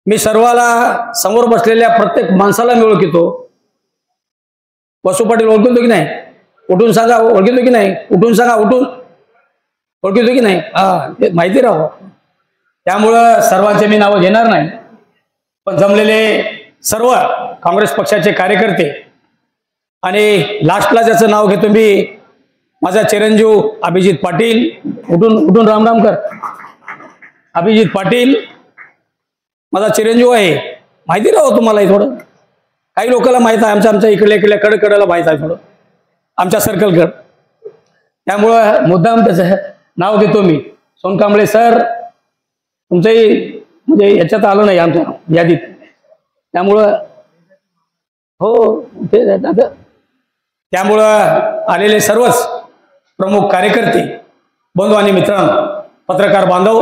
मी सर्वाला समोर बसलेल्या प्रत्येक माणसाला मी ओळखतो। वसू पाटील ओळखतो की नाही? उठून सांगा, ओळखतो की नाही? उठून सांगा, उठून ओळखतो की नाही? ते माहिती राहो। त्यामुळं सर्वांचे मी नावं घेणार नाही, पण जमलेले सर्व काँग्रेस पक्षाचे कार्यकर्ते आणि लास्टला ज्याचं नाव घेतो मी, माझा चिरंजीव अभिजित पाटील। उठून राम राम कर। अभिजित पाटील माझा चिरंजीव आहे, माहिती राहो तुम्हाला। थोडं काही लोकांना माहित आहे, आमच्या इकडल्या कडकडेला माहित आहे थोडं, आमच्या सर्कलकड। त्यामुळं मुद्दाम त्याचं नाव घेतो मी। सोनकांबळे सर तुमचंही म्हणजे याच्यात आलं नाही आमच्या यादीत, त्यामुळं हो त्यामुळं आलेले सर्वच प्रमुख कार्यकर्ते, बंधू आणि मित्रांनो, पत्रकार बांधव,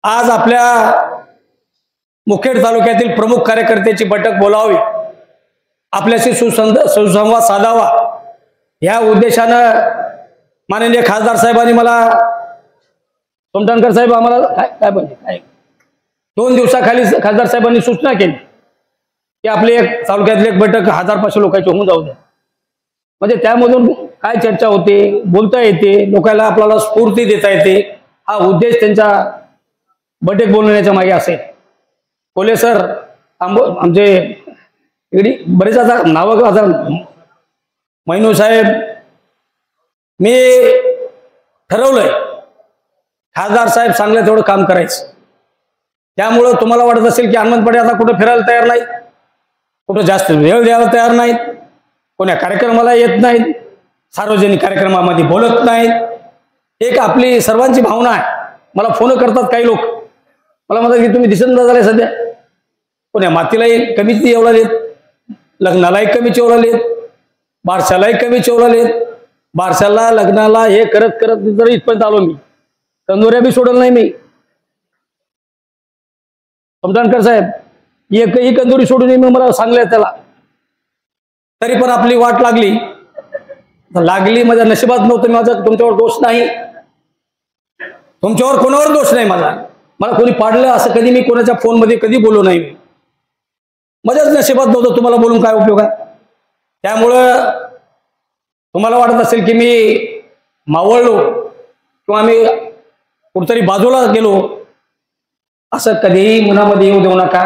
आज आपल्या मुखेड तालुक्यातील प्रमुख कार्यकर्त्याची बैठक बोलावी, आपल्याशी सुसंवाद साधावा या उद्देशानं माननीय खासदार साहेबांनी मला, सोमटणकर साहेब आम्हाला काय बोलले, काय 2 दिवसाखाली खासदार साहेबांनी सूचना केली की आपली एक तालुक्यातली एक बैठक 1000-500 लोकांची होऊन जाऊ द्या। म्हणजे त्यामधून काय चर्चा होते, बोलता येते, लोकांना आपल्याला स्फूर्ती देता येते, हा उद्देश त्यांच्या बैठक बोलवण्याच्या मागे असेल। कोले सर आमचे इकडे बरेच आता नावं, आता मैनू साहेब, मी ठरवलंय खासदार साहेब सांगलं तेवढं काम करायचं। त्यामुळं तुम्हाला वाटत असेल की हनुमंत आता कुठं फिरायला तयार नाहीत, कुठं जास्त वेळ द्यायला तयार नाहीत, कोण्या कार्यक्रमाला येत नाहीत, सार्वजनिक कार्यक्रमामध्ये बोलत नाहीत, एक आपली सर्वांची भावना आहे। मला फोन करतात काही लोक, मला म्हणतात की तुम्ही दिसत न झाले सध्या, कोण्या मातीलाही कमी एवढालेत, लग्नालाही कमी चेवळालेत, बारशालाही कमी चेवळालेत, बारशाला लग्नाला हे करत करत जर इथपर्यंत आलो मी, कंदोऱ्या बी सोडलं नाही मी। समजानकर साहेब एकही कंदोरी सोडून मी मला सांगलंय त्याला, तरी पण आपली वाट लागली माझ्या नशिबात नव्हतं। माझा तुमच्यावर दोष नाही, तुमच्यावर कोणावर दोष नाही माझा, मला कोणी पाडलं असं कधी मी कोणाच्या फोनमध्ये कधी बोललो नाही, माझ्याच नशिबात नव्हतं, तुम्हाला बोलून काय उपयोग आहे? त्यामुळं तुम्हाला वाटत असेल की मी मावळलो किंवा मी कुठतरी बाजूला गेलो, असं कधीही मनामध्ये येऊ देऊ नका।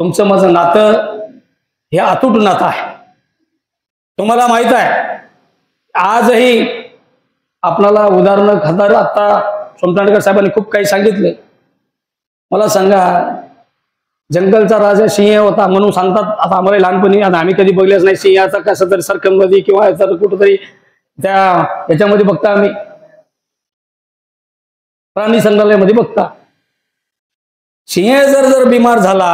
तुमचं माझं नातं हे अतूट नातं आहे। तुम्हाला माहित आहे आजही आपल्याला उदाहरण खासदार आता सोमटणकर साहेबांनी खूप काही सांगितले। मला सांगा, जंगलचा राजा सिंह होता म्हणून सांगतात, आता आम्हाला लहानपणी, आता आम्ही कधी बघलेच नाही सिंहाचा, कसं तरी सर्कलमध्ये किंवा कुठंतरी त्या याच्यामध्ये बघता, आम्ही प्राणी संग्रहालयामध्ये बघता। सिंह जर बिमार झाला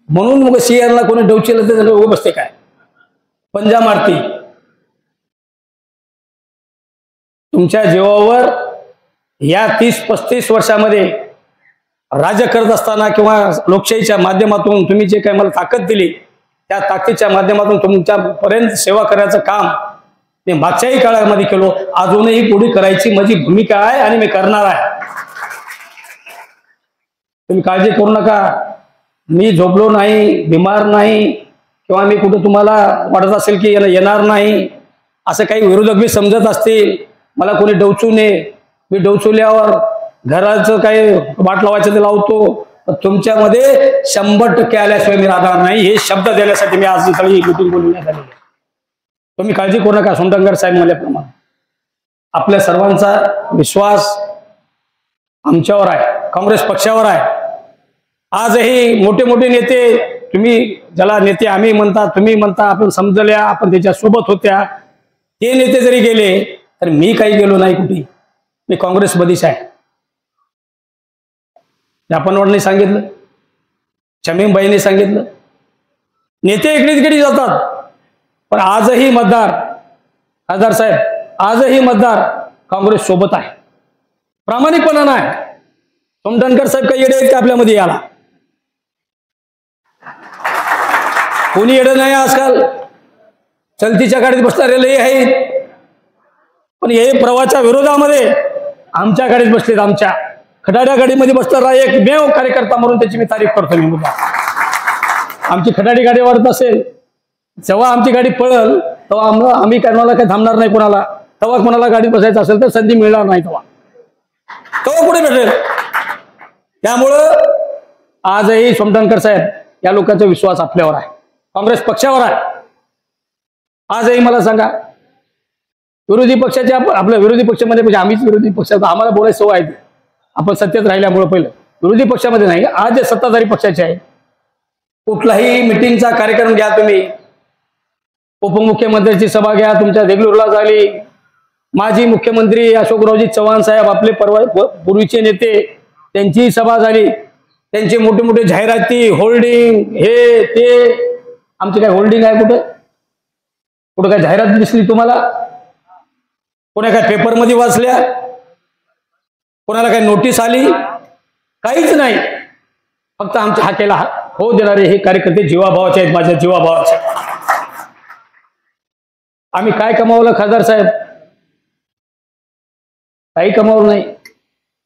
म्हणून मग सिंहाला कोणी डवचेलं तर उभं बसते काय, पंजा मारती। तुमच्या जीवावर या 30-35 वर्षामध्ये राज्य करत असताना किंवा लोकशाहीच्या माध्यमातून तुम्ही जे काही मला ताकद दिली, त्या ताकदीच्या माध्यमातून तुमच्यापर्यंत सेवा करायचं काम मी मागच्याही काळामध्ये केलो, अजूनही पुढे करायची माझी भूमिका आहे आणि मी करणार आहे। तुम्ही काळजी करू नका, मी झोपलो नाही, बिमार नाही, किंवा मी कुठं तुम्हाला वाटत असेल की याला येणार नाही, असं काही विरोधक मी समजत असतील, मला कोणी डवचू नये, मी डवचुल्यावर घराचं काही वाट लावायचं ते लावतो, तुमच्यामध्ये 100% आल्याशिवाय मी राहणार नाही, हे शब्द देण्यासाठी मी आज सगळी मीटिंग बोलवण्यात आली आहे। तुम्ही काळजी करू नका। सोमटणकर साहेब म्हणल्याप्रमाणे आपल्या सर्वांचा विश्वास आमच्यावर आहे, काँग्रेस पक्षावर आहे। आजही मोठे मोठे नेते, तुम्ही ज्याला नेते आम्ही म्हणता, तुम्ही म्हणता, आपण समजल्या, आपण त्याच्या सोबत होत्या, ते नेते जरी गेले तर मी काही गेलो नाही कुठे, मी काँग्रेसमध्येच आहे। आपण वडिलांनी सांगितलं, शमीमबाईंनी सांगितलं, नेते इकडे तिकडे जातात, पण आजही मतदार, खासदार साहेब, आजही मतदार काँग्रेस सोबत आहे, प्रामाणिकपणा नाही। सोमटणकर साहेब काही येडे आहेत का आपल्यामध्ये याला? कोणी येडं नाही आजकाल, चलतीच्या गाडीत बसणारे लई आहेत, पण हे प्रवाहाच्या विरोधामध्ये आमच्या गाडीत बसलेत, आमच्या खटाड्या गाडीमध्ये बसणारा एकमेव कार्यकर्ता म्हणून त्याची मी तारीफ करतो. मी मुद्दा आमची खटाडी गाडी वाढत असेल, जेव्हा आमची गाडी पळल तेव्हा आम्ही कोणाला काही थांबणार नाही. कोणाला तेव्हा कोणाला गाडी बसायचं असेल तर संधी मिळणार नाही, तेव्हा कुठे भेटेल. त्यामुळं आजही सोमटणकर साहेब, या लोकांचा विश्वास आपल्यावर आहे, काँग्रेस पक्षावर आहे. आजही मला सांगा, विरोधी पक्षाच्या आपल्या विरोधी पक्षामध्ये म्हणजे आम्हीच विरोधी पक्षात, आम्हाला बोलायची सवय आहे. आपण सत्तेत राहिल्यामुळे पहिलं विरोधी पक्षामध्ये नाही, आज जे सत्ताधारी पक्षाचे आहे. कुठलाही मिटिंगचा कार्यक्रम घ्या तुम्ही, उपमुख्यमंत्र्यांची सभा घ्या, तुमच्या देगलूरला झाली, माजी मुख्यमंत्री अशोकरावजी चव्हाण साहेब आपले पूर्वीचे नेते, त्यांची सभा झाली, त्यांचे मोठे मोठे जाहिराती, होल्डिंग, हे ते. आमचे काय होल्डिंग आहे कुठे? कुठं काय जाहिरात दिसली तुम्हाला? कोणा काय पेपरमध्ये वाचल्या? कोणाला काही नोटीस आली? काहीच नाही. फक्त आमच्या हाकेला हो देणारे हे कार्यकर्ते जीवाभावाचे आहेत, माझ्या जीवाभावाचे. आम्ही काय कमावलं खासदार साहेब? काही कमावलं नाही,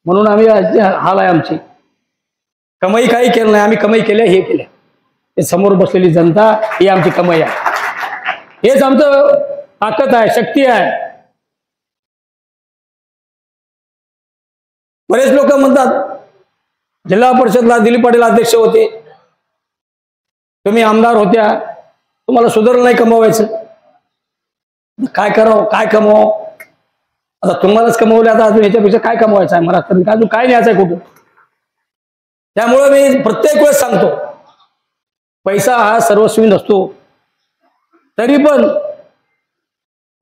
म्हणून आम्ही हाल आहे आमची. कमाई काही केलं नाही, आम्ही कमाई केल्या, हे केल्या. हे समोर बसलेली जनता ही आमची कमाई आहे, हेच आमचं ताकद आहे, शक्ती आहे. बरेच लोक म्हणतात जिल्हा परिषदला दिलीप पाटील अध्यक्ष होते, तुम्ही आमदार होत्या, तुम्हाला सुधारलं नाही कमवायचं. काय करावं, काय कमवावं? आता तुम्हालाच कमवलं, आता अजून ह्याच्यापेक्षा काय कमवायचं आहे मला? अजून काय न्यायचं आहे कुठं? त्यामुळे मी प्रत्येक वेळेस सांगतो, पैसा हा सर्वस्वी नसतो. तरी पण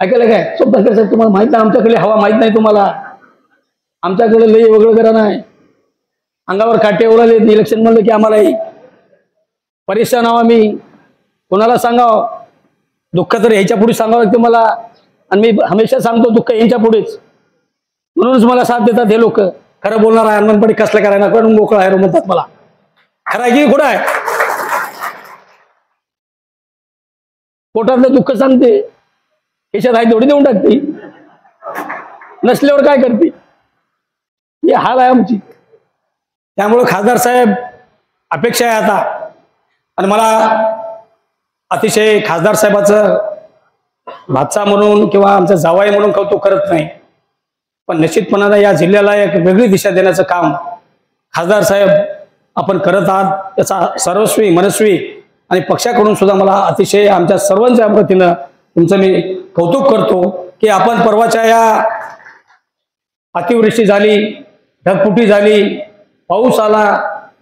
ऐकायला काय सोबत तुम्हाला माहित नाही, आमच्याकडे हवा माहित नाही तुम्हाला. आमच्याकडे लई वेगळं करा नाही, अंगावर काटे उडाले इलेक्शन म्हणलं की आम्हालाही परेशान आहो आम्ही. कोणाला सांगावं दुःख? तर ह्याच्या पुढे सांगावं लागतं मला, आणि मी हमेशा सांगतो दुःख यांच्या पुढेच. म्हणूनच मला साथ देतात हे लोक. खरं बोलणार आहे, अनमनपणी कसलं करायला कडून मोकळा आहे म्हणतात मला. खरं की खोटं आहे? पोटातलं दुःख सांगते, याच्यात आहे तेवढी देऊन टाकते, नसल्यावर काय करते? हे हाल आहे आमची. त्यामुळे खासदार साहेब अपेक्षा आहे आता, आणि मला अतिशय खासदार साहेबाचं भाचा म्हणून किंवा आमचा जावाई म्हणून कौतुक करत नाही, पण निश्चितपणाने या जिल्ह्याला एक वेगळी दिशा देण्याचं काम खासदार साहेब आपण करत आहात. त्याचा सर्वस्वी मनस्वी आणि पक्षाकडून सुद्धा मला अतिशय आमच्या सर्वांच्या वतीनं तुमचं मी कौतुक करतो की आपण परवाच्या या अतिवृष्टी झाली, ढगफुटी झाली, पाऊस आला,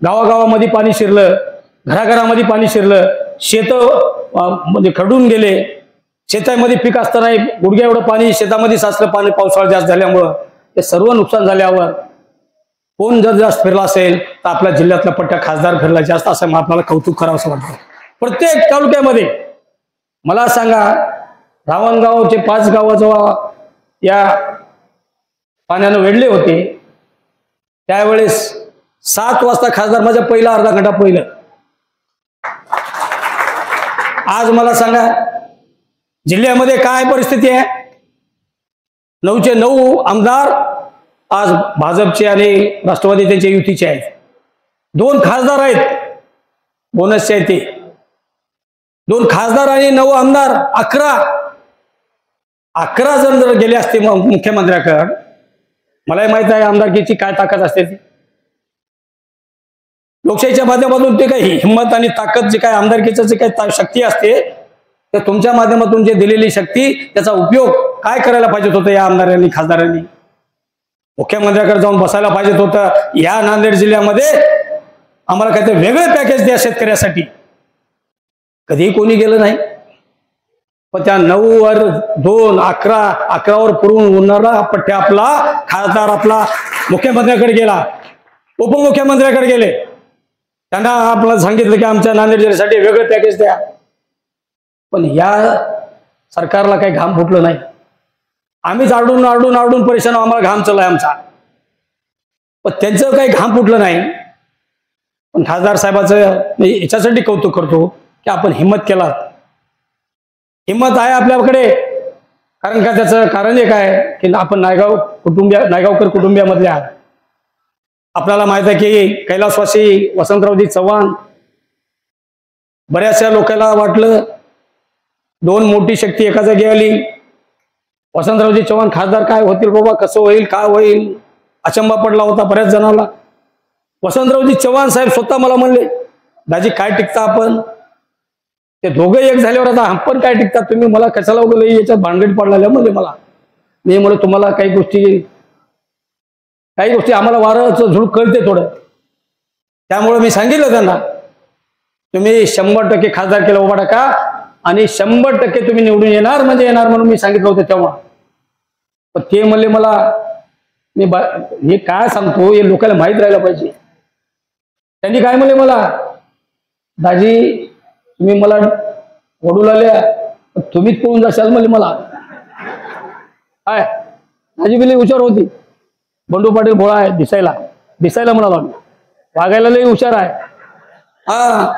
गावागावामध्ये पाणी शिरलं, घराघरामध्ये पाणी शिरलं, शेत म्हणजे खडून गेले, शेतामध्ये पीक असताना गुडघ्या एवढं पाणी शेतामध्ये साचलं, पाणी पावसाळा जास्त झाल्यामुळं ते सर्व नुकसान झाल्यावर कोण जर जास्त फिरला असेल तर आपल्या जिल्ह्यातला पट्ट्या खासदार फिरला जास्त, असं आपल्याला कौतुक करावं असं वाटतं. प्रत्येक तालुक्यामध्ये मला सांगा, रावणगावचे 5 गावं जेव्हा या पाण्यानं वेढले होते त्यावेळेस 7 वाजता खासदार माझ्या पहिला अर्धा घंटा पहिलं. आज मला सांगा जिल्ह्यामध्ये काय परिस्थिती आहे? 9चे 9 आमदार आज भाजपचे आणि राष्ट्रवादी त्यांच्या युतीचे आहेत. 2 खासदार आहेत बोनसचे आहेत, ते 2 खासदार आणि 9 आमदार, 11 जण जर गेले असते मुख्यमंत्र्याकडे, मलाही माहित आहे आमदारकीची काय ताकद असते ती. लोकशाहीच्या माध्यमातून ते काही हिंमत आणि ताकद जे काय आमदारकीचं जे काही शक्ती असते, तर तुमच्या माध्यमातून जे दिलेली शक्ती त्याचा उपयोग काय करायला पाहिजे होतं या आमदारांनी, खासदारांनी? मुख्यमंत्र्याकडे जाऊन बसायला पाहिजे होतं. या नांदेड जिल्ह्यामध्ये आम्हाला काहीतरी वेगळं पॅकेज द्या शेतकऱ्यासाठी. कधीही कोणी गेलं नाही, पण त्या 9 वर 2, 11 वर पुरून उरणारा पट्ट्या आपला खासदार आपला मुख्यमंत्र्याकडे गेला, उपमुख्यमंत्र्याकडे गेले, त्यांना आपल्याला सांगितलं की आमच्या नांदेड जिल्ह्यासाठी वेगळं पॅकेज द्या. पण या सरकारला काही घाम फुटलं नाही. आम्हीच आरडून परेशान, आम्हाला घाम चाललाय आमचा, पण त्यांचं काही घाम फुटलं नाही. पण खासदार साहेबाचं मी याच्यासाठी कौतुक करतो की आपण हिंमत केला. हिंमत आहे आपल्याकडे, कारण का त्याचं कारण एक आहे की आपण नायगावकर कुटुंबियामधले आहात. आपल्याला माहित आहे की कैलासवासी वसंतरावजी चव्हाण, बऱ्याचशा लोकांना वाटलं दोन मोठी शक्ती एका जागी आली, वसंतरावजी चव्हाण खासदार काय होतील बाबा, कसं होईल काय होईल, अचंबा पडला होता बऱ्याच जणांना. वसंतरावजी चव्हाण साहेब स्वतः मला म्हणले, दाजी काय टिकता आपण, ते दोघं एक झाल्यावर आता आपण काय टिकतात तुम्ही, मला कशाला वगैरे याच्यात भानगड पडलेल्या म्हणजे मला. मी म्हणलं तुम्हाला काही गोष्टी आम्हाला वारंच झुळूक कळते थोडं, त्यामुळे मी सांगितलं त्यांना तुम्ही 100% खासदार केलं उभा टाका आणि 100% तुम्ही निवडून येणार म्हणजे येणार म्हणून मी सांगितलं होतं तेव्हा. पण ते म्हणले मला, मी हे काय सांगतो हे लोकांना माहीत राहायला पाहिजे. त्यांनी काय म्हणले मला, दाजी तुम्ही मला ओढू लागल्या तुम्हीच पळून जाशाल म्हणले मला. काय दाजी बिली हुशार होती, बंडू पाटील भोळा आहे दिसायला म्हणाला, वागायला लई हुशार आहे. हा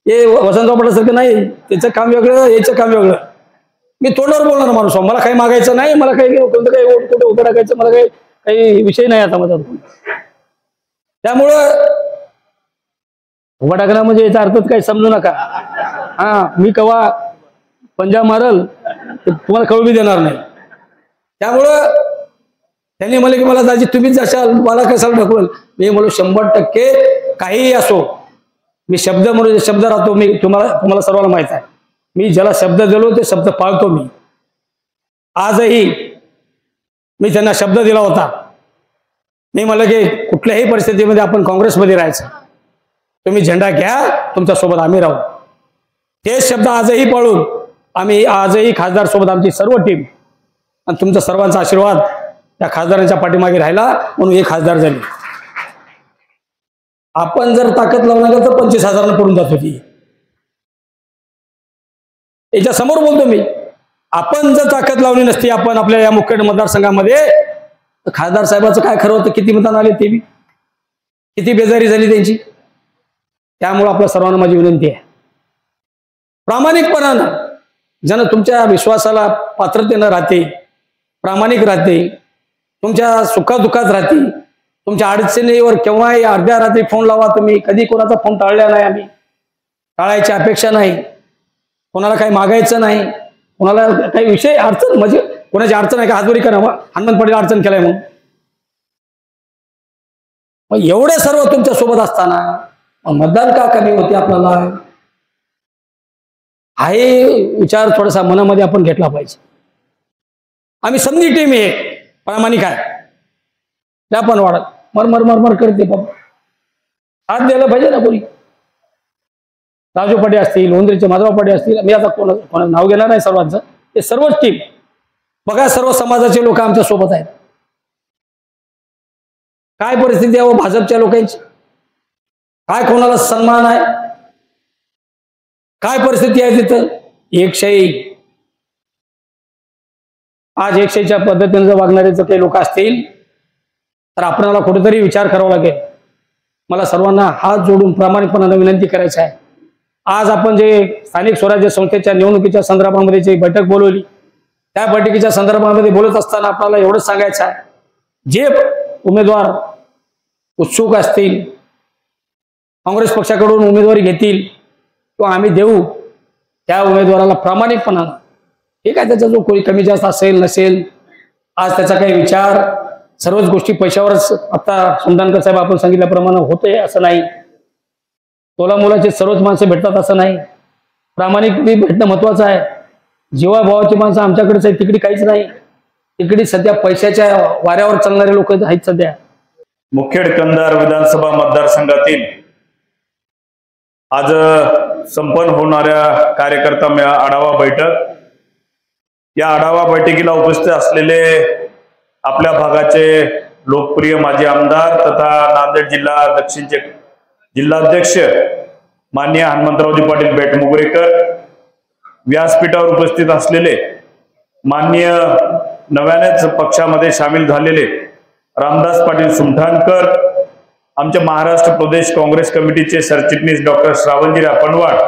हे वसंतराव पाटलासारखं नाही, त्याचं काम वेगळं याचं काम वेगळं. मी तोंडावर बोलणार माणूस, मला काही मागायचं नाही, मला काही कोणतं काही कुठे उभं टाकायचं मला काही विषय नाही आता माझा. त्यामुळं उभा टाकणं म्हणजे याचा अर्थच काही समजू नका. हा मी कवा पंजा मारल तुम्हाला कळू बी देणार नाही. त्यामुळं त्यांनी म्हणले की मला दाजी तुम्हीच जाशाल, मला कशाला ढकल. मी म्हणलो 100% काहीही असो, मी शब्द म्हणून शब्द राहतो. मी तुम्हाला सर्वांना माहित आहे, मी ज्याला शब्द दिलो ते शब्द पाळतो. मी आजही मी त्यांना शब्द दिला होता. मी म्हणलं की कुठल्याही परिस्थितीमध्ये आपण काँग्रेसमध्ये राहायचं, तुम्ही झेंडा घ्या, तुमच्यासोबत आम्ही राहू. तेच शब्द आजही पाळून आम्ही आजही खासदार सोबत आमची सर्व टीम आणि तुमचा सर्वांचा आशीर्वाद त्या खासदारांच्या पाठीमागे राहिला म्हणून हे खासदार झाले. आपण जर ताकद लावणार तर 25,000 पडून जात होती. याच्या समोर बोलतो मी, आपण जर ताकद लावली नसती आपण आपल्या या मुखेड मतदारसंघामध्ये, तर खासदार साहेबांचं काय खरं होतं, किती मतदान आले ते बी, किती बेजारी झाली त्यांची. त्यामुळे आपल्या सर्वांना माझी विनंती आहे, प्रामाणिकपणानं ज्यानं तुमच्या विश्वासाला पात्रतेनं राहते, प्रामाणिक राहते, तुमच्या सुखादुखात राहते, तुमच्या अडचणीवर केव्हाही अर्ध्या रात्री फोन लावा तुम्ही. कधी कोणाचा फोन टाळला नाही आम्ही, टाळायची अपेक्षा नाही, कोणाला काही मागायचं नाही, कोणाला काही विषय अडचण म्हणजे कोणाची अडचण आहे का हातवरी करा, हनुमंत पाटील अडचण केलाय म्हणून. मग एवढे सर्व तुमच्या सोबत असताना मतदान का कमी होते आपल्याला, हाही विचार थोडासा मनामध्ये आपण घेतला पाहिजे. आम्ही समजी टीम आहे, प्रामाणिक आहे, त्या पण वाढत मरमर करते बाबा, हात द्यायला पाहिजे ना कोणी. राजू पाटे असतील, उंदरीचे माधव पाटे असतील, मी आता कोणाचं नाव घेणार नाही सर्वांचं, हे सर्वच टीम बघा, सर्व समाजाचे लोक आमच्या सोबत आहेत. काय परिस्थिती आहे भाजपच्या लोकांची, काय कोणाला सन्मान आहे, काय परिस्थिती आहे तिथं. एकशाही आज एकशाहीच्या पद्धतीने जर वागणारे जर काही लोक असतील तर आपल्याला कुठेतरी विचार करावा लागेल. मला सर्वांना हात जोडून प्रामाणिकपणाने विनंती करायची आहे, आज आपण जे स्थानिक स्वराज्य संस्थेच्या निवडणुकीच्या संदर्भामध्ये जी बैठक बोलवली, त्या बैठकीच्या संदर्भामध्ये बोलत असताना आपल्याला एवढंच सांगायचं आहे, जे उमेदवार उत्सुक असतील, काँग्रेस पक्षाकडून उमेदवारी घेतील किंवा आम्ही देऊ, त्या उमेदवाराला प्रामाणिकपणानं, ठीक आहे त्याचा जो कोणी कमी जास्त असेल नसेल, आज त्याचा काही विचार, सर्वच गोष्टी पैशावरच आता सुमदानकर साहेब आपण सांगितल्याप्रमाणे होते असं नाही, तोला मुलाचे सर्वच माणसं भेटतात असं नाही, प्रामाणिक भेटणं महत्वाचं आहे. जीवाभावाची माणसं आमच्याकडेच आहे, तिकडे काहीच नाही, तिकडे सध्या पैशाच्या वाऱ्यावर चालणारे लोक आहेत. सध्या मुखेड कंधार विधानसभा मतदारसंघातील आज संपन्न होणाऱ्या कार्यकर्ता आढावा बैठक, या आढावा बैठकीला उपस्थित असलेले आपल्या भागाचे लोकप्रिय माजी आमदार तथा नांदेड जिल्हा दक्षिणचे जिल्हाध्यक्ष माननीय हनुमंतरावजी पाटील बेटमुगरेकर, व्यासपीठावर उपस्थित असलेले माननीय नव्यानेच पक्षामध्ये सामील झालेले रामदास पाटील सुमठाणकर, आमच्या महाराष्ट्र प्रदेश काँग्रेस कमिटीचे सरचिटणीस डॉक्टर श्रावणजीराव पनवाड,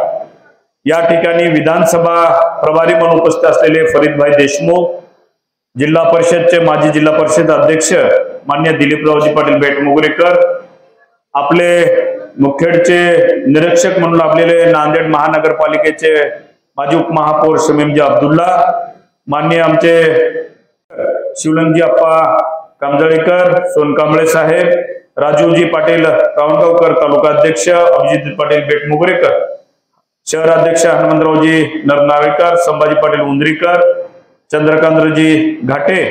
या ठिकाणी विधानसभा प्रभारी म्हणून उपस्थित असलेले फरीदभाई देशमुख, जिल्हा परिषदचे माजी जिल्हा परिषद अध्यक्ष मान्य दिलीपरावजी पाटील बेटमुगरेकर, आपले मुखेडचे निरीक्षक म्हणून लाभलेले नांदेड महानगरपालिकेचे माजी उपमहापौर शमीमजी अब्दुल्ला, माननीय आमचे शिवलिंगजी अप्पा कांजळेकर, सोनकांबळे साहेब, राजूजी पाटील रावणगावकर तालुका अध्यक्ष, अभिजित पाटील बेटमुगरेकर, शहराध्यक्ष हनुमंतरावजी नरनावेकर, संभाजी पाटील उंदरीकर, चंद्रकांतजी घाटे,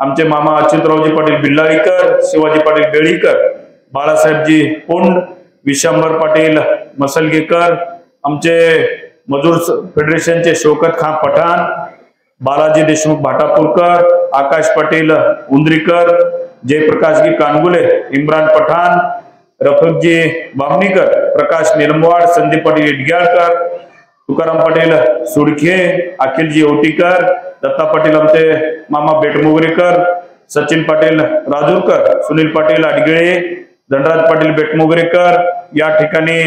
आमचे मामा अच्युतरावजी पाटील बिल्लाळीकर, शिवाजी पाटील बेळीकर, बाळासाहेबजी पुंड, विशंबर पाटील मसलगेकर, आमचे मजूर फेडरेशनचे शौकत खान पठाण, बालाजी देशमुख भाटापूरकर, आकाश पाटील उंदरीकर, जयप्रकाशजी कानगुले, इम्रान पठाण, रफीकजी बामणीकर, प्रकाश निलमवाड, संदीप पाटील इटग्याळकर, तुकाराम पाटील सुडखे, अखिलजी ओटीकर, दत्ता पाटील आमचे मामा बेटमुगरेकर, सचिन पाटील राजूरकर, सुनील पाटील अडगिळे, धनराज पाटील बेटमुगरेकर, या ठिकाणी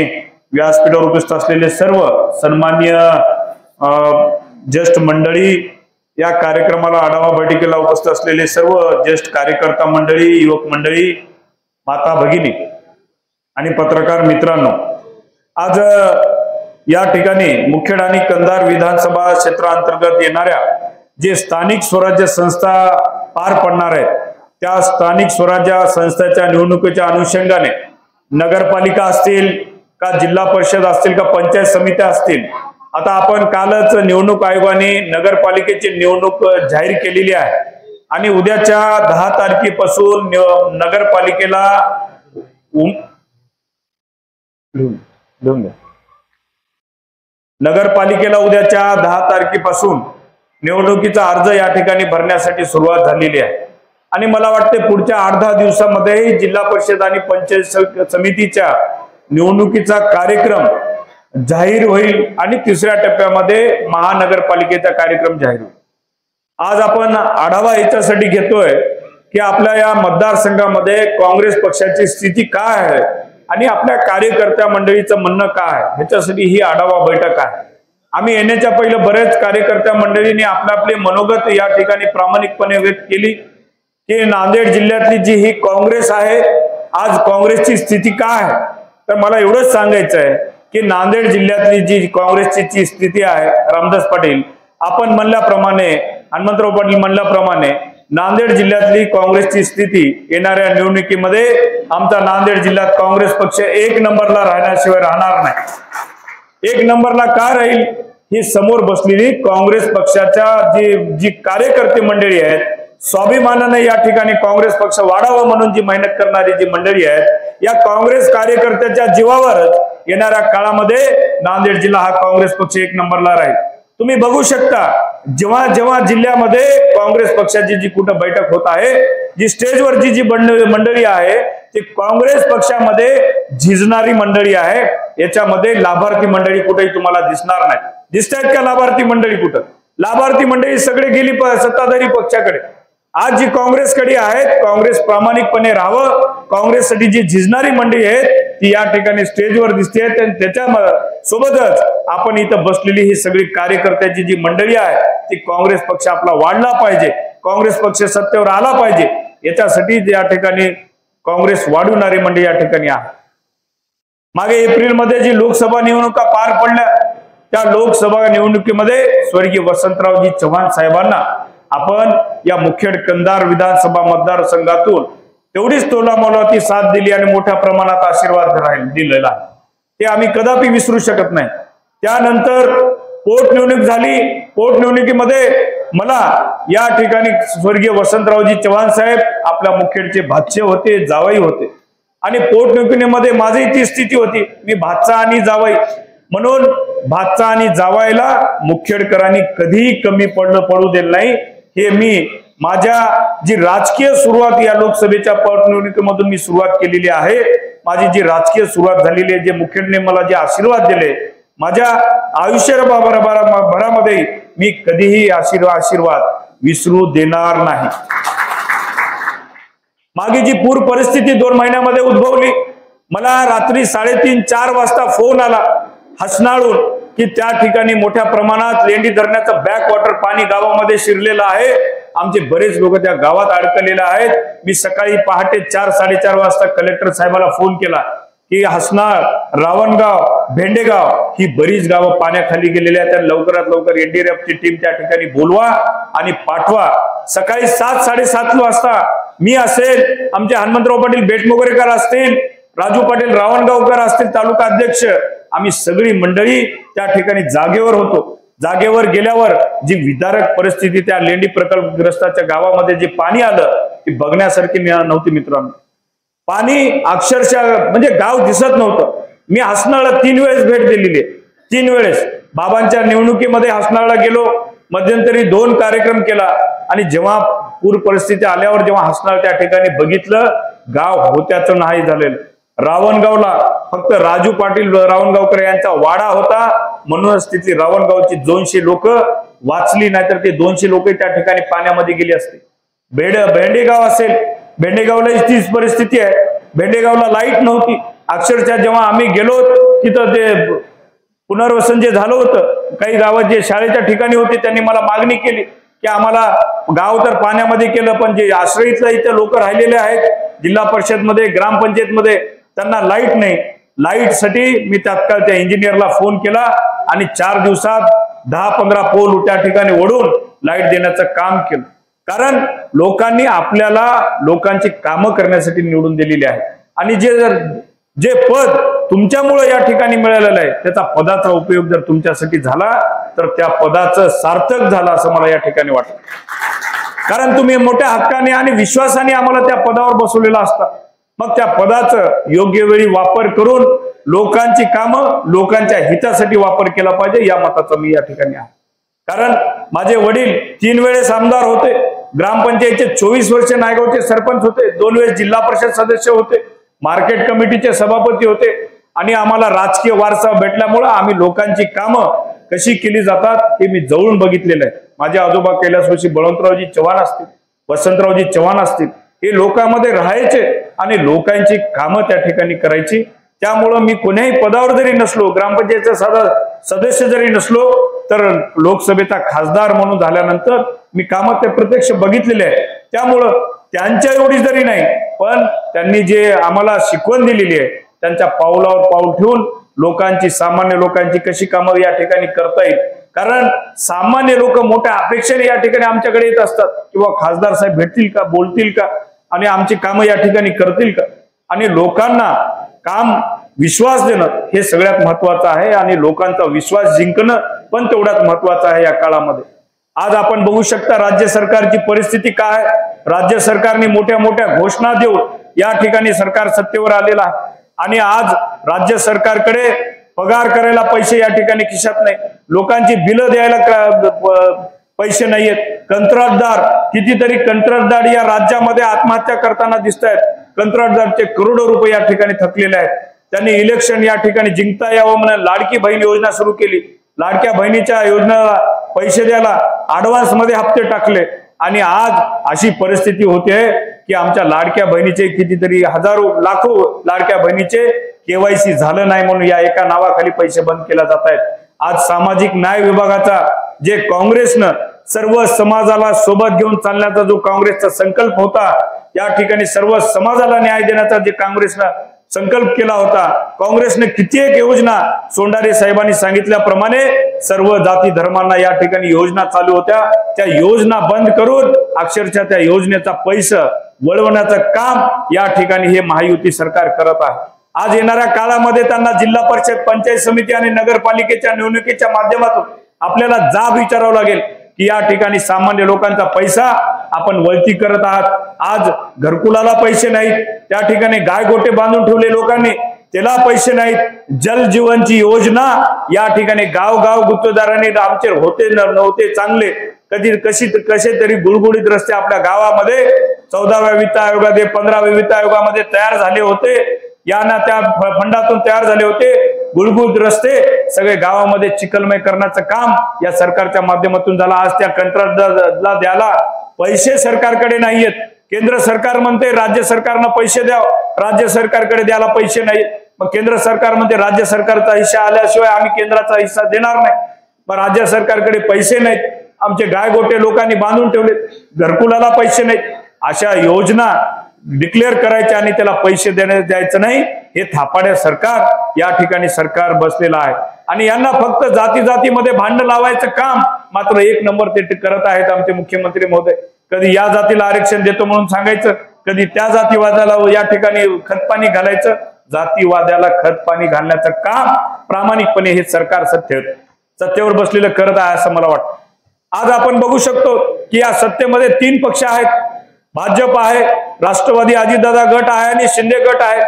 व्यासपीठावर उपस्थित असलेले सर्व सन्माननीय ज्येष्ठ मंडळी, या कार्यक्रमाला आढावा बैठकीला उपस्थित असलेले सर्व ज्येष्ठ कार्यकर्ता मंडळी, युवक मंडळी, माता भगिनी आणि पत्रकार मित्रांनो, आज या ठिकाणी मुखेड आणि कंधार विधानसभा क्षेत्रांतर्गत येणाऱ्या जे स्थानिक स्वराज्य संस्था पार पडणार आहेत, त्या स्थानिक स्वराज्य संस्थांच्या निवडणुकीच्या अनुषंगाने नगरपालिका असतील का, जिल्हा परिषद असतील का, पंचायत समित्या असतील, आता आपण कालच निवडणूक आयोगाने नगरपालिकेची निवडणूक जाहीर केलेली आहे आणि उद्याच्या 10 तारखेपासून नगरपालिकेला उद्याच्या 10 तारखेपासून निवडणुकीचा अर्ज या ठिकाणी भरण्यासाठी सुरुवात झालेली आहे आणि मला वाटते पुढच्या 8-10 दिवसामध्ये जिल्हा परिषद आणि पंचायत समितीच्या निवडणुकीचा कार्यक्रम जाहीर होईल आणि 3ऱ्या टप्प्यामध्ये महानगरपालिकेचा कार्यक्रम जाहीर होईल. आज आपण आढावा याच्यासाठी घेतोय की आपल्या या मतदारसंघामध्ये काँग्रेस पक्षाची स्थिती काय आहे आणि आपल्या कार्यकर्त्या मंडळीचं म्हणणं काय आहे, ह्याच्यासाठी ही आढावा बैठक आहे. आम्ही येण्याच्या पहिले बरेच कार्यकर्त्या मंडळींनी आपले मनोगत या ठिकाणी प्रामाणिकपणे व्यक्त केली की नांदेड जिल्ह्यातली जी ही काँग्रेस आहे, आज काँग्रेसची स्थिती काय आहे. तर मला एवढंच सांगायचं आहे की नांदेड जिल्ह्यातली जी काँग्रेसची स्थिती आहे, रामदास पाटील आपण म्हणल्याप्रमाणे, हनुमंतराव पाटील म्हणल्याप्रमाणे, नांदेड जिल्ह्यातली काँग्रेसची स्थिती येणाऱ्या निवडणुकीमध्ये आमचा नांदेड जिल्ह्यात काँग्रेस पक्ष 1 नंबरला राहण्याशिवाय राहणार नाही. 1 नंबरला का राहील, ही समोर बसलेली काँग्रेस पक्षाच्या जी कार्यकर्ते मंडळी आहेत, स्वाभिमानाने या ठिकाणी काँग्रेस पक्ष वाढावं म्हणून जी मेहनत करणारी जी मंडळी आहेत, या काँग्रेस कार्यकर्त्याच्या जीवावरच येणाऱ्या काळामध्ये नांदेड जिल्हा हा काँग्रेस पक्ष 1 नंबरला राहील. तुम्ही बघू शकता जेव्हा जेव्हा जिल्ह्यामध्ये काँग्रेस पक्षाची जी कुठं बैठक होत आहे, जी स्टेजवरची जी मंडळी आहे ती काँग्रेस पक्षामध्ये झिजणारी मंडळी आहे. याच्यामध्ये लाभार्थी मंडळी कुठेही तुम्हाला दिसणार नाही. दिसतायत का लाभार्थी मंडळी? कुठं लाभार्थी मंडळी सगळे गेली सत्ताधारी पक्षाकडे. आज जी काँग्रेसकडे आहेत, काँग्रेस प्रामाणिकपणे राहावं, काँग्रेससाठी जी झिजणारी मंडळी आहेत ती या ठिकाणी स्टेजवर दिसते आणि त्याच्या सोबतच आपण इथं बसलेली ही सगळी कार्यकर्त्याची जी मंडळी आहे ती काँग्रेस पक्ष आपला वाढला पाहिजे, काँग्रेस पक्ष सत्तेवर आला पाहिजे, याच्यासाठी या ठिकाणी काँग्रेस वाढवणारी मंडळी या ठिकाणी आहे. मागे एप्रिलमध्ये जी लोकसभा निवडणुका पार पडल्या, त्या लोकसभा निवडणुकीमध्ये स्वर्गीय वसंतरावजी चव्हाण साहेबांना आपण या मुखेड कंधार विधानसभा मतदारसंघातून तेवढीच तोलामोलाची साथ दिली आणि मोठ्या प्रमाणात आशीर्वाद दिलेला आहे. ते आम्ही कदापि विसरू शकत नाही. त्यानंतर पोटनिवडणूक झाली. पोटनिवडणुकीमध्ये मला या ठिकाणी स्वर्गीय वसंतरावजी चव्हाण साहेब आपल्या मुखेडचे भाचे होते, जावई होते आणि पोटनिवडणुकीमध्ये माझी ती स्थिती होती, मी भाचा आणि जावई म्हणून भाचा आणि जावईला मुखेडकरांनी कधीही कमी पडू दिलं नाही. हे मी माझ्या जी राजकीय सुरुवात या लोकसभेच्या पोटनिवडणुकीमधून मी सुरुवात केलेली आहे, माझी जी राजकीय सुरुवात झालेली आहे, जे मुखेडने मला जे आशीर्वाद दिले माझ्या आयुष्यभरामध्ये मी कधीही आशीर्वाद विसरू देणार नाही. मागे जी पूर परिस्थिती 2 महिन्यामध्ये उद्भवली, मला रात्री 3:30-4 वाजता फोन आला हसनाळून की त्या ठिकाणी मोठ्या प्रमाणात लेंडी धरणाचं बॅक वॉटर पाणी गावामध्ये शिरलेलं आहे, आमचे बरेच लोक त्या गावात अडकलेले आहेत. मी सकाळी पहाटे 4-4:30 वाजता कलेक्टर साहेबाला फोन केला की हसनाळ, रावणगाव, भेंडेगाव ही बरीच गावं पाण्याखाली गेलेली आहेत. लवकरात लवकर एनडीआरएफची टीम त्या ठिकाणी बोलवा आणि पाठवा. सकाळी 7-7:30 वाजता मी असेल, आमचे हनुमंतराव पाटील बेटमोगरेकर असतील, राजू पाटील रावणगावकर असतील, तालुका अध्यक्ष, आम्ही सगळी मंडळी त्या ठिकाणी जागेवर होतो. जागेवर गेल्यावर जी विदारक परिस्थिती त्या लेंडी प्रकल्पग्रस्ताच्या गावामध्ये जे पाणी आलं ती बघण्यासारखी नव्हती मित्रांनो. पाणी अक्षरशः म्हणजे गाव दिसत नव्हतं. मी हसनाळला 3 वेळेस भेट दिलेली आहे. 3 वेळेस बाबांच्या निवडणुकीमध्ये हसनाळला गेलो, मध्यंतरी 2 कार्यक्रम केला आणि जेव्हा पूर परिस्थिती आल्यावर जेव्हा हसनाळ त्या ठिकाणी बघितलं, गाव होत्याचं नाही झालेलं. रावणगावला फक्त राजू पाटील रावणगावकर यांचा वाडा होता, म्हणूनच तिथली रावणगावची 200 लोक वाचली, नाहीतर ते 200 लोक त्या ठिकाणी पाण्यामध्ये गेली असते. भेंडेगाव असेल, भेंडेगावला तीच परिस्थिती आहे. भेंडेगावला लाईट नव्हती. अक्षरशः जेव्हा आम्ही गेलो तिथं ते पुनर्वसन जे झालं होतं, काही गावात जे शाळेच्या ठिकाणी होते त्यांनी मला मागणी केली की आम्हाला गाव तर पाण्यामध्ये केलं, पण जे आश्रयीतल्या इथे लोक राहिलेले आहेत जिल्हा परिषदमध्ये, ग्रामपंचायतमध्ये, त्यांना लाईट नाही. लाईटसाठी मी तात्काळ त्या इंजिनियरला फोन केला आणि 4 दिवसात 10-15 पोल त्या ठिकाणी ओढून लाईट देण्याचं काम केलं. कारण लोकांनी आपल्याला लोकांची कामं करण्यासाठी निवडून दिलेली आहे आणि जे पद तुमच्यामुळे या ठिकाणी मिळालेलं आहे त्याचा पदाचा उपयोग जर तुमच्यासाठी झाला तर त्या पदाचं सार्थक झालं असं मला या ठिकाणी वाटतं. कारण तुम्ही मोठ्या हक्काने आणि विश्वासाने आम्हाला त्या पदावर बसवलेला असता. मग त्या पदाचं योग्य वेळी वापर करून लोकांची कामं लोकांच्या हितासाठी वापर केला पाहिजे या मताचा मी या ठिकाणी आहे. कारण माझे वडील 3 वेळेस आमदार होते, ग्रामपंचायतचे 24 वर्ष नायगावचे सरपंच होते, 2 वेळेस जिल्हा परिषद सदस्य होते, मार्केट कमिटीचे सभापती होते आणि आम्हाला राजकीय वारसा भेटल्यामुळे आम्ही लोकांची कामं कशी केली जातात हे मी जवळून बघितलेलं आहे. माझे आजोबा कैलासवासी बळवंतरावजी चव्हाण असतील, वसंतरावजी चव्हाण असतील, हे लोकांमध्ये राहायचे आणि लोकांची कामं त्या ठिकाणी करायची. त्यामुळं मी कोण्याही पदावर जरी नसलो, ग्रामपंचायतचा सदस्य जरी नसलो, तर लोकसभेचा खासदार म्हणून झाल्यानंतर मी कामं ते प्रत्यक्ष बघितलेले आहे. त्यामुळं त्यांच्या एवढी जरी नाही, पण त्यांनी जे आम्हाला शिकवण दिलेली आहे त्यांच्या पावलावर पाऊल ठेवून लोकांची, सामान्य लोकांची कशी कामं या ठिकाणी करता येईल. कारण सामान्य लोक मोठ्या अपेक्षेने या ठिकाणी आमच्याकडे येत असतात किंवा खासदार साहेब भेटतील का, बोलतील का आणि आमची कामं या ठिकाणी करतील का. आणि लोकांना काम विश्वास देणं हे सगळ्यात महत्वाचं आहे आणि लोकांचा विश्वास जिंकणं पण तेवढ्याच महत्वाचं आहे या काळामध्ये. आज आपण बघू शकता राज्य सरकारची परिस्थिती काय. राज्य सरकारने मोठ्या मोठ्या घोषणा देऊन या ठिकाणी सरकार सत्तेवर आलेलं आहे आणि आज राज्य सरकारकडे पगार करायला पैसे या ठिकाणी खिशात नाही, लोकांची बिलं द्यायला पैसे नाहीयेत. कंत्राटदार, कितीतरी कंत्राटदार या राज्यामध्ये आत्महत्या करताना दिसत आहेत. कंत्राटदारचे करोडो रुपये या ठिकाणी थकलेले आहेत. त्यांनी इलेक्शन या ठिकाणी जिंकता यावं म्हणून लाडकी बहीण योजना सुरू केली. लाडक्या बहिणीच्या योजनेला पैसे द्यायला ऍडव्हान्स मध्ये हप्ते टाकले आणि आज अशी परिस्थिती होते की आमच्या लाडक्या बहिणीचे कितीतरी हजारो लाखो लाडक्या बहिणीचे केवायसी झालं नाही म्हणून या एका नावाखाली पैसे बंद केले जात आहेत. आज सामाजिक न्याय विभागाचा जे काँग्रेसनं सर्व समाजाला सोबत घेऊन चालण्याचा जो काँग्रेसचा संकल्प होता, या ठिकाणी सर्व समाजाला न्याय देण्याचा जे काँग्रेसनं संकल्प केला होता, काँग्रेसने कित्येक योजना सोंडारे साहेबांनी सांगितल्याप्रमाणे सर्व जाती धर्मांना या ठिकाणी योजना चालू होत्या, त्या योजना बंद करून अक्षरशः त्या योजनेचा पैसा वळवण्याचं काम या ठिकाणी हे महायुती सरकार करत आहे. आज येणाऱ्या काळामध्ये त्यांना जिल्हा परिषद, पंचायत समिती आणि नगरपालिकेच्या निवडणुकीच्या माध्यमातून आपल्याला जाब विचारावं लागेल की या ठिकाणी सामान्य लोकांचा पैसा आपण वळती करत आहात. आज घरकुलाला पैसे नाहीत, त्या ठिकाणी गायगोटे बांधून ठेवले लोकांनी, त्याला पैसे नाहीत. जल जीवनची योजना या ठिकाणी गाव गुत्तेदारांनी आमचे होते नव्हते चांगले कसे तरी गुळगुळीत रस्ते आपल्या गावामध्ये 14व्या वित्त आयोगामध्ये 15व्या वित्त आयोगामध्ये तयार झाले होते, यांना त्या फंडातून तयार झाले होते. गुळगुळीत रस्ते सगळे गावामध्ये चिखलमय करण्याचं काम या सरकारच्या माध्यमातून झालं. आज त्या कंत्राटदाराला द्यायला पैसे सरकारकडे नाहीयेत. केंद्र सरकार म्हणते राज्य सरकारनं पैसे द्या, राज्य सरकारकडे द्यायला पैसे नाहीत. मग केंद्र सरकार म्हणते राज्य सरकारचा हिस्सा आल्याशिवाय आम्ही केंद्राचा हिस्सा देणार नाही. मग राज्य सरकारकडे पैसे नाहीत, आमचे गायगोटे लोकांनी बांधून ठेवले, घरकुलाला पैसे नाहीत. अशा योजना डिक्लेअर करायच्या आणि त्याला पैसे द्यायचं नाही, हे थापाड्या सरकार या ठिकाणी सरकार बसलेलं आहे. आणि यांना फक्त जातीमध्ये भांडण लावायचं काम मात्र एक नंबर ते करत आहेत आमचे मुख्यमंत्री महोदय. कधी या जातीला आरक्षण देतो म्हणून सांगायचं, कधी त्या जातीवादाला या ठिकाणी खतपाणी घालायचं. जातीवाद्याला खतपाणी घालण्याचं काम प्रामाणिकपणे हे सरकार सत्तेवर बसलेलं करत आहे असं मला वाटतं. आज आपण बघू शकतो की या सत्तेमध्ये 3 पक्ष आहेत. भाजप आहे, राष्ट्रवादी अजितदादा गट आहे आणि शिंदे गट आहे.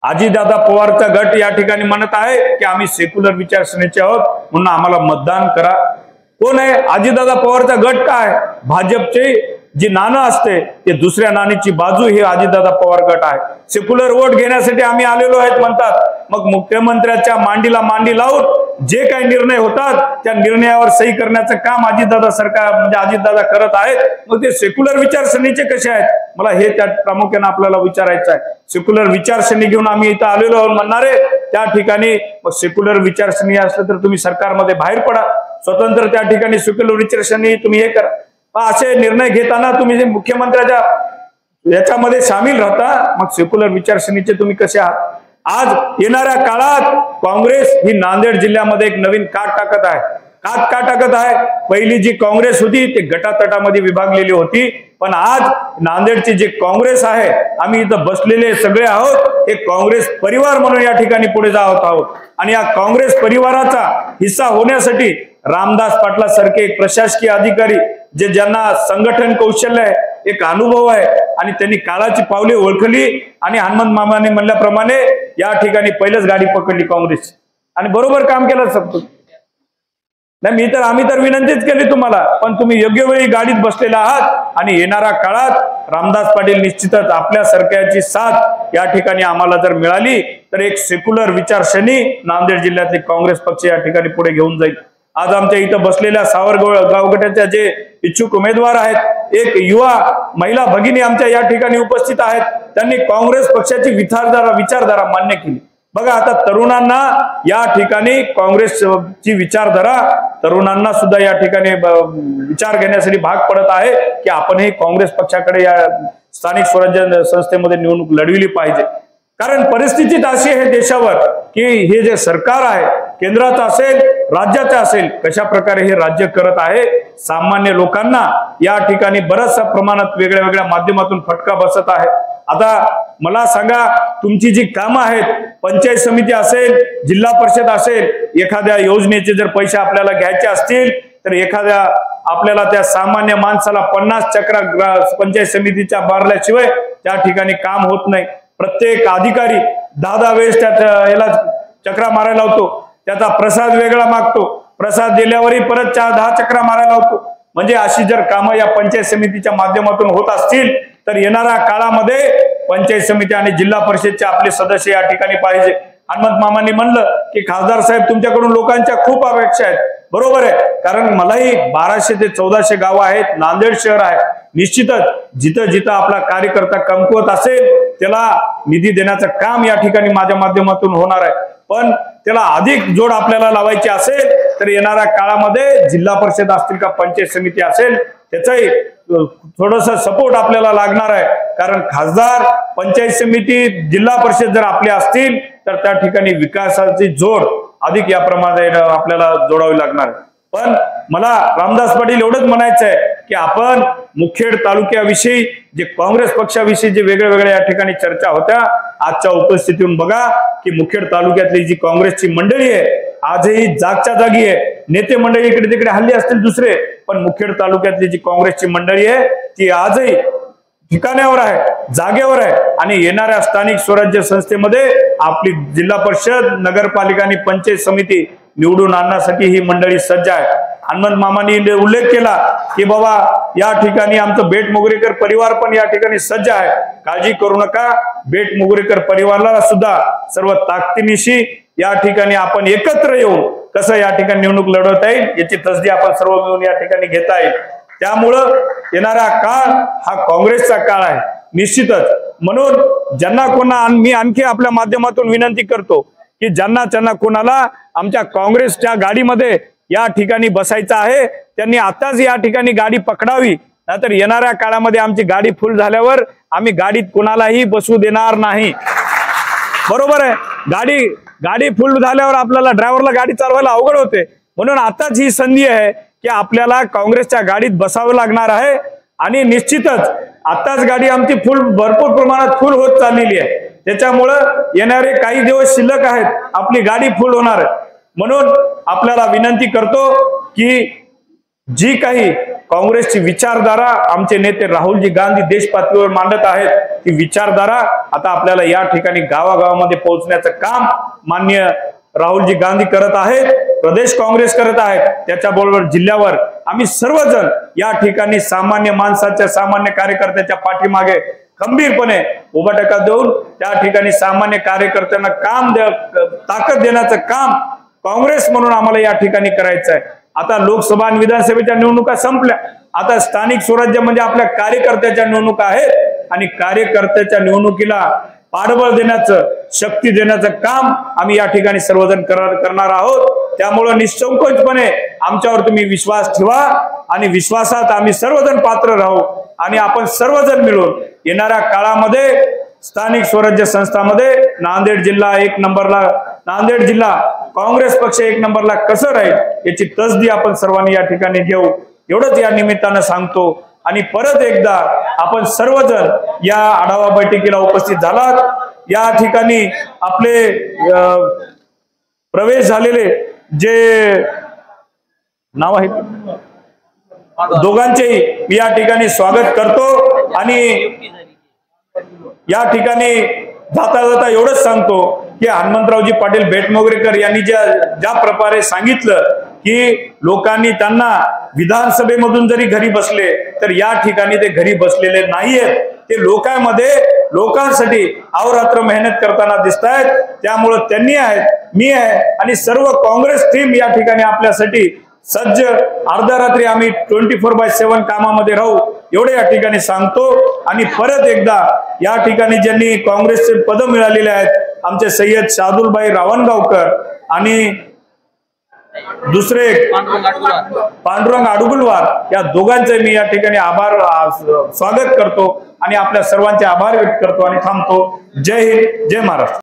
अजितदादा पवारचा गट या ठिकाणी म्हणत आहे की आम्ही सेक्युलर विचारसरणीचे आहोत म्हणून आम्हाला मतदान करा. कोण आहे अजितदादा पवारचा गट? काय भाजपचे जी नाणं असते ते दुसऱ्या नाण्याची बाजू हे अजितदादा पवार गट आहे. सेक्युलर वोट घेण्यासाठी आम्ही आलेलो आहेत म्हणतात. मग मुख्यमंत्र्याच्या मांडीला मांडी लावून जे काही निर्णय होतात त्या निर्णयावर सही करण्याचं काम अजितदादा सरकार म्हणजे अजितदादा करत आहेत. मग ते सेक्युलर विचारसरणीचे कसे आहेत? मला हे त्या प्रामुख्याने आपल्याला विचारायचं आहे. सेक्युलर विचारसरणी घेऊन आम्ही इथं आलेलो आहोत म्हणणारे त्या ठिकाणी सेक्युलर विचारसरणी असलं तर तुम्ही सरकारमध्ये बाहेर पडा, स्वतंत्र त्या ठिकाणी सेक्युलर विचारसरणी तुम्ही हे करा. असे निर्णय घेताना तुम्ही जे मुख्यमंत्र्याच्या याच्यामध्ये सामील राहता, मग सेक्युलर विचारसरणीचे तुम्ही कसे आहात? आज येणाऱ्या काळात काँग्रेस ही नांदेड जिल्ह्यामध्ये एक नवीन काट टाकत आहे. का टाकत आहे? पहिली जी काँग्रेस होती ती गटातटामध्ये विभागलेली होती, पण आज नांदेडची जी काँग्रेस आहे, आम्ही इथं बसलेले सगळे आहोत, हे काँग्रेस परिवार म्हणून या ठिकाणी पुढे जात आहोत. आणि या काँग्रेस परिवाराचा हिस्सा होण्यासाठी रामदास पाटला सारखे एक प्रशासकीय अधिकारी जे ज्यांना संघटन कौशल्य आहे, एक अनुभव आहे आणि त्यांनी काळाची पावले ओळखली आणि हनुमंत मामाने म्हणल्याप्रमाणे या ठिकाणी पहिलेच गाडी पकडली काँग्रेस आणि बरोबर काम केलं शकतो. नाही आम्ही तर विनंतीच केली तुम्हाला, पण तुम्ही योग्य वेळी गाडीत बसलेला आहात आणि येणाऱ्या काळात रामदास पाटील निश्चितच आपल्या सरकारची साथ या ठिकाणी आम्हाला जर मिळाली तर एक सेक्युलर विचारसरणी नांदेड जिल्ह्यातले काँग्रेस पक्ष या ठिकाणी पुढे घेऊन जाईल. आज आमच्या इथं बसलेल्या सावरगाव गटाच्या जे इच्छुक उमेदवार आहेत, एक युवा महिला भगिनी आमच्या या ठिकाणी उपस्थित आहेत, त्यांनी काँग्रेस पक्षाची विचारधारा मान्य केली. बघा आता तरुणांना या ठिकाणी काँग्रेसची विचारधारा तरुणांना सुद्धा या ठिकाणी विचार घेण्यासाठी भाग पडत आहे की आपणही काँग्रेस पक्षाकडे या स्थानिक स्वराज्य संस्थेमध्ये निवडणूक लढविली पाहिजे. कारण परिस्थितीच अशी आहे देशावर की हे जे सरकार आहे, केंद्राचं असेल राज्याचं असेल, कशा प्रकारे हे राज्य करत आहे, सामान्य लोकांना या ठिकाणी बऱ्याचशा प्रमाणात वेगळ्या माध्यमातून फटका बसत आहे. आता मला सांगा, तुमची जी कामं आहेत, पंचायत समिती असेल, जिल्हा परिषद असेल, एखाद्या योजनेचे जर पैसे आपल्याला घ्यायचे असतील तर एखाद्या आपल्याला त्या सामान्य माणसाला 50 चक्रा पंचायत समितीच्या मारल्याशिवाय त्या ठिकाणी काम होत नाही. प्रत्येक अधिकारी 10 वेळेस याला चक्रा मारायला लावतो, त्याचा प्रसाद वेगळा मागतो, प्रसाद दिल्यावरही परत 10 चक्रा मारायला लावतो. म्हणजे अशी जर कामं या पंचायत समितीच्या माध्यमातून होत असतील तर येणाऱ्या काळामध्ये पंचायत समिती आणि जिल्हा परिषदचे आपले सदस्य या ठिकाणी पाहिजे. हनुमंत मामांनी म्हणलं की खासदार साहेब तुमच्याकडून लोकांच्या खूप अपेक्षा आहेत. बरोबर आहे, कारण मलाही 1200 ते 1400 गावं आहेत, नांदेड शहर आहे. निश्चितच जिथं आपला कार्यकर्ता कमकुवत असेल त्याला निधी देण्याचं काम या ठिकाणी माझ्या माध्यमातून होणार आहे. पण त्याला अधिक जोड आपल्याला लावायची असेल तर येणाऱ्या काळामध्ये जिल्हा परिषद असतील का पंचायत समिती असेल त्याचाही थोडस सपोर्ट आपल्याला लागणार आहे. कारण खासदार, पंचायत समिती, जिल्हा परिषद जर आपले असतील तर त्या ठिकाणी विकासाची जोड अधिक या प्रमाणे आपल्याला जोडावी लागणार आहे. पण मला रामदास पाटील एवढंच म्हणायचं आहे की आपण मुखेड तालुक्याविषयी जे काँग्रेस पक्षाविषयी जे वेगळ्या या ठिकाणी चर्चा होत्या, आजच्या उपस्थितीतून बघा की मुखेड तालुक्यातली जी काँग्रेसची मंडळी आहे आजही जागच्या जागी आहे. नेते मंडळी इकडे तिकडे हल्ली असतील दुसरे, पण मुखेड तालुक्यातली जी काँग्रेसची मंडळी आहे ती आजही ठिकाण्यावर आहे, जागेवर आहे. आणि येणाऱ्या स्थानिक स्वराज्य संस्थेमध्ये आपली जिल्हा परिषद, नगरपालिका आणि पंचायत समिती निवडून आणण्यासाठी ही मंडळी सज्ज आहे. हनुमंत मामांनी उल्लेख केला की बाबा या ठिकाणी आमचं बेट मोगरेकर परिवार पण या ठिकाणी सज्ज आहे. काळजी करू नका, बेट मोगरेकर परिवाराला सुद्धा सर्व ताकदीनिशी या ठिकाणी आपण एकत्र येऊन कसं या ठिकाणी निवडणूक लढवता येईल याची तसदी आपण सर्व मिळून या ठिकाणी घेता येईल. त्यामुळं येणारा काळ हा काँग्रेसचा काळ आहे निश्चितच. म्हणून ज्यांना कोणा मी आणखी आपल्या माध्यमातून विनंती करतो की ज्यांना कोणाला आमच्या काँग्रेसच्या गाडीमध्ये या ठिकाणी बसायचं आहे त्यांनी आताच या ठिकाणी गाडी पकडावी, नाहीतर येणाऱ्या काळामध्ये आमची गाडी फुल झाल्यावर आम्ही गाडीत कोणालाही बसू देणार नाही. बरोबर आहे. गाडी फुल झाल्यावर आपल्याला ड्रायव्हरला गाडी चालवायला अवघड होते. म्हणून आताच ही संधी आहे की आपल्याला काँग्रेसच्या गाडीत बसावं लागणार आहे. आणि निश्चितच आताच गाडी आमची भरपूर प्रमाणात फुल होत चाललेली आहे. त्याच्यामुळं येणारे काही दिवस शिल्लक आहेत, आपली गाडी फुल होणार आहे. म्हणून आपल्याला विनंती करतो की जी काही काँग्रेसची विचारधारा आमचे नेते राहुलजी गांधी देश पातळीवर मांडत आहेत, ती विचारधारा आता आपल्याला या ठिकाणी गावागावामध्ये पोहोचण्याचं काम माननीय राहुलजी गांधी करत आहेत, प्रदेश काँग्रेस करत आहेत. त्याच्याबरोबर जिल्ह्यावर आम्ही सर्वजण या ठिकाणी सामान्य माणसाच्या, सामान्य कार्यकर्त्याच्या पाठीमागे खंबीरपणे उभा टेका देऊन त्या ठिकाणी सामान्य कार्यकर्त्यांना ताकद देण्याचं काम काँग्रेस म्हणून आम्हाला या ठिकाणी करायचं आहे. आता लोकसभा आणि विधानसभेच्या निवडणुका संपल्या, आता स्थानिक स्वराज्य म्हणजे आपल्या कार्यकर्त्याच्या निवडणुका आहेत आणि कार्यकर्त्याच्या निवडणुकीला पाठबळ देण्याचं, शक्ती देण्याचं काम आम्ही या ठिकाणी सर्वजण करणार आहोत. त्यामुळे निसंकोचपणे आमच्यावर तुम्ही विश्वास ठेवा आणि विश्वासात आम्ही सर्वजण पात्र राहू आणि आपण सर्वजण मिळून येणाऱ्या काळामध्ये स्थानिक स्वराज्य संस्थांमध्ये नांदेड जिल्हा 1 नंबरला, नांदेड जिल्हा काँग्रेस पक्ष 1 नंबरला कसं राहील याची तसदी आपण सर्वांनी या ठिकाणी घेऊ, एवढंच या निमित्तानं सांगतो. आणि परत एकदा आपण सर्वजण या आढावा बैठकीला उपस्थित झालात. या ठिकाणी आपले प्रवेश झालेले जे नाव आहे दोघांचेही मी या ठिकाणी स्वागत करतो. आणि या ठिकाणी जाता जाता एवढंच सांगतो की हनुमंतरावजी पाटील बेटमोगरेकर यांनी ज्या प्रकारे सांगितलं की लोकांनी त्यांना विधानसभेमधून जरी घरी बसले तर या ठिकाणी ते घरी बसलेले नाहीयेत, ते लोकांसाठी अहोरात्र मेहनत करताना दिसत आहेत. त्यामुळे त्यांनी आहेत, मी आहे आणि सर्व काँग्रेस टीम या ठिकाणी आपल्यासाठी सज्ज. अर्ध्या रात्री आम्ही 24/7 कामामध्ये राहू एवढे या ठिकाणी सांगतो. आणि परत एकदा या ठिकाणी ज्यांनी काँग्रेसचे पद मिळालेले आहेत, आमचे सय्यद शादुलभाई रावणगावकर आणि दुसरे पांडुरंग अडुगुलवार, या दोघांचे मी या ठिकाणी स्वागत करतो आणि आपल्या सर्वांचे आभार व्यक्त करतो आणि थांबतो. जय हिंद, जय महाराष्ट्र.